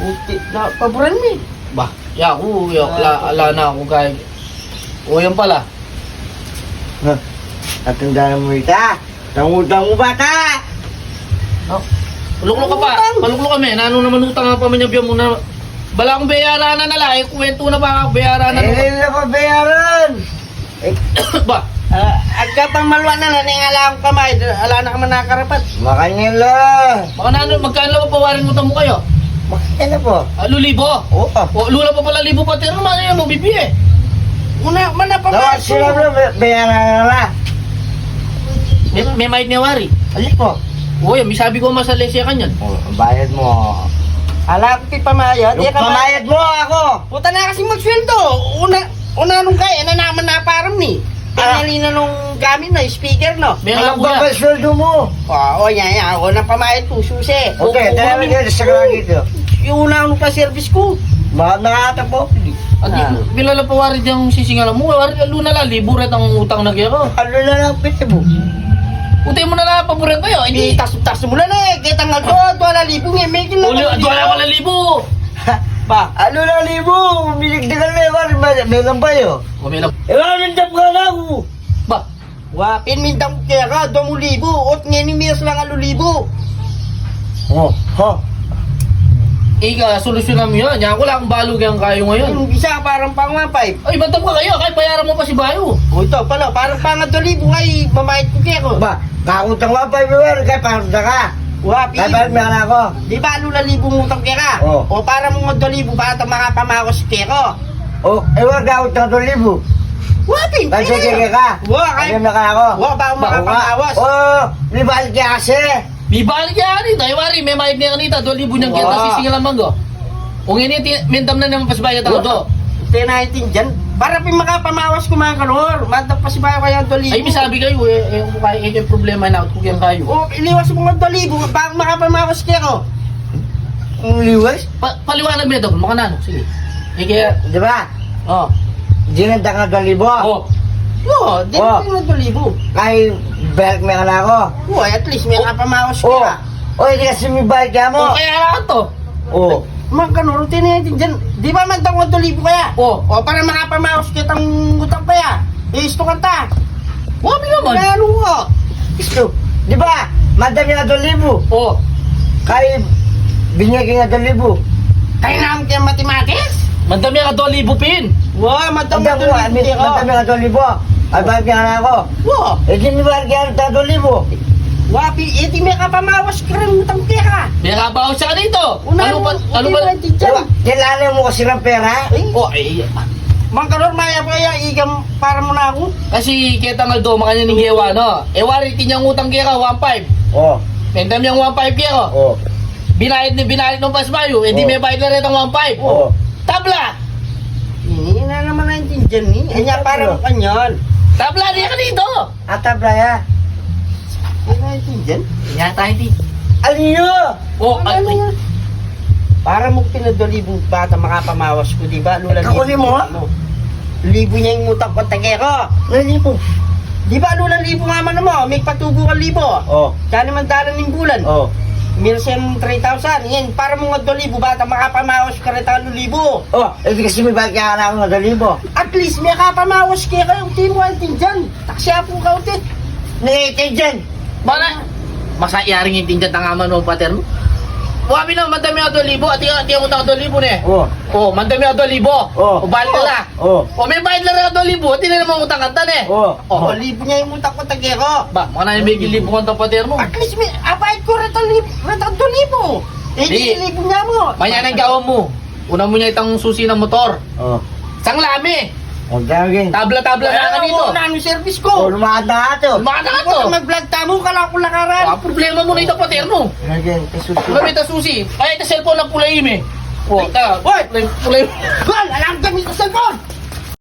Puti na paboran mo eh. Ba, ala na ako kahit. O, yan pala. Tatandaan mo ita. Tangutang mo bata. Paluklok ka pa. Paluklok kami. Nano naman utang nga pa man yung biyan mo na. Bala akong bayaran na nala. Eh, kwento na ba ako bayaran na. Na pa bayaran. Ba? Agka pang malwa na naningala akong kamay. Ala na ka man nakarapat. Makanya la. Baka nano, magkano ba pawarin utang mo kayo? Makanya na po. Lulibo? Oo. O, lula pa pala libo pati. Ano man yan mo, bibi eh. Una, mana pa Dapat sila bro, bayaran na la. May mahit ni Wari. Ali po. O, yan, may sabi ko masali siya kanyan. Bayad mo. Ala ko pipamayad. Yung pamayad mo ako. Puta na kasi magsweldo. Una nung kaya na naman naparam ni. Tinali na nung gamit na, speaker no. May nga Alam ba ba sweldo mo? Oo, yan. Ako na pamayad po, susi. Okay, dalawa dito sa kanya dito. Yung una nung pa-service ko. Nakata po. At bilala pa Wari diyang sisingalan mo. Wari, luna la, libo rin ang utang na kaya ko. Ano na lang piti mo? Utay mo na lang paborin kayo. Hindi, tas mo lang eh. Kita nga doon, 2,000 nga. May Uli, wala pala libo. Ba? Ano na libo? Biligdigan na yung may lambay oh. O, may lang. Ewan, nandap ka na ako. Ba? Wapin mindang kaya ka, 2,000. Ot nga ni Mias lang 1,000. Oh, ha? Ika, solusyonan mo yun. Yan ko lang akong balog yung kayo ngayon. Yung isa parang pang 1,500. Ay, bantam ka kayo. Kahit bayaran mo pa si Bayo. O ito pala, parang pang 2,000 ay mamayad ko kaya ko. Ba, kakutang nga pa yung kaya parang ka. Wapin. Kaya parang meron ako. Di ba 2,000 utang kaya ka? Oo. O para mong 2,000 para ito makapamawas kaya ko. Oh, ewan kakutang 2,000. Wapin. Kasi kaya ka. Wa, kaya. Ayun na ka ako. Wa, ba makapamawas? Oh, may balik kaya kasi. May balik yan kanita. Ay, Wari, may mahit niya kanita. 2,000 niyang kita. Wow. Sisingalan manggo. Kung ini, mintam na naman pasbayad ako to. 10-19 dyan. Para makapamawas ko mga kalor. Mantap pa si Bayo kaya 2,000. Ay, may sabi kayo eh. Yung problema na out ko yan kayo. O, iliwas mo nga 2,000 bago makapamawas kaya ko. Ang liwas. Paliwanag mo ito. Makanano. Sige. Eh, kaya. Di ba? Oh. Ginanda ka 2,000. Oh. Oo, di Oh. ba yung 2,000? Kay balik may na ako. Oo, at least may kapamawas Oh. kaya. Oh, hindi kasi may balik ka mo. Oh, kaya lang to. Oh. Mga kanor, tinayin dyan. Di ba man tawag 2,000 kaya? Oh. O, para makapamawas kitang utang kaya. Isto ka ta. Wabi naman. Kaya ano ko? Isto. Di ba? Madami na 2,000. Oh. Kay binyagi na 2,000. Kaya naman kaya mathematics? Madami ka 2,000 pin. Wow, matang Madami ko, 2,000 ko. madami na 2,000. Ay, balik na ako. Wow, Eh, di may balik ka na 2,000. wapi, iti may kapamawas ka rin utang kaya ka. May kabaho siya ka dito. Una Ano ba? mo, Ano ba? Diba? Kailangan mo kasi ng pera. Oh, ay. Mga kanor, maya pa kaya igam para mo na ako. Kasi kita nga do makanya ning gewa no. E wari tinyang utang kaya ka 1.5. Oh, Mendam yang 1.5 kaya ko. oh, Binayad ng pasbayo. Eh di Oh. may bayad na rin ang 1.5. oh. Tabla. Hindi na naman naintindihan ni. Anya para mo kanyan. Tabla niya ka dito. Atabla ya. Hindi na naintindihan. Kanya tayo di. Aliyo! Oh, ay. Para mo pinadolibong bata makapamawas ko, di ba? Lula Kakuli mo? Libo niya yung utang ko, tagero. Nalipo. Di ba lula libo nga man mo? May patubo ka libo. Oh, Kaya naman dalan ng bulan. oh. Milsen 3,000. Yan, para mo nga 2,000 bata makapamawas ka rin 2,000. Oh, eh di kasi may balik ka na ako na 2,000. At least may kapamawas kaya kayo. Hindi mo atindihan. Taksya po ka utit. Nangitay dyan. Bana. Masayaring yung tindihan tangaman mo pater mo. Wabi na mandami ka 2,000 at yung utang 2,000 ne. Oh, Oh, mandami ka 2,000. Oh. O balik ka na. oh, O may bayad na rin ka 2,000. At hindi na naman utang kanta ne. oh. O, libo niya yung utang ko, tagero. Ba, mga na may gilibo kang pater mo. At least may apayad ko rin 2,000. Eh, Di. di libo niya mo. Maya nang gawa mo. Una mo niya itang susi ng motor. Oh. Sang lami. Huwag gagawin. Tabla-tabla na ka dito. Ano ang service Oh, ko? lumakad na ka to. Baka na Ako to. na mag-vlog tamo, kala ko lakaran. Ah, problema mo na ito pater mo. Lagyan, kaso Gamit ang susi. Kaya ito cellphone ng kulay eh. Oh, ta. Hoy! Kulay. Gal, alam kami sa cellphone!